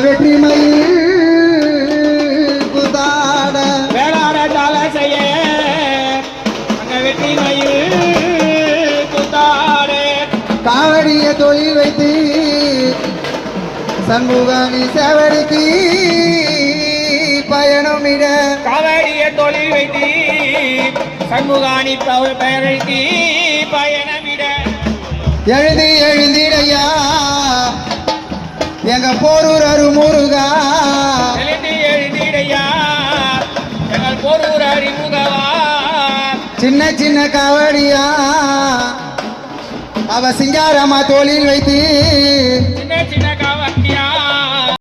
வெற்றி மயில் குதாட வேளாட தாள செய்ய அங்க வெற்றி மயில் குத்தாடு காவடிய தொழில் வைத்து சண்முகாணி சேவடிக்கு பயணமிட காவடிய தொழில் வைத்து சண்முகாணி பெயரைக்கு பயணமிட எழுந்திடையா எங்க போரூர் அருமுருகா எழுந்திடையா எங்கள் போரூர் அறிமுகவா சின்ன சின்ன காவடியா அவ சிங்காரமா தோளில் வைத்து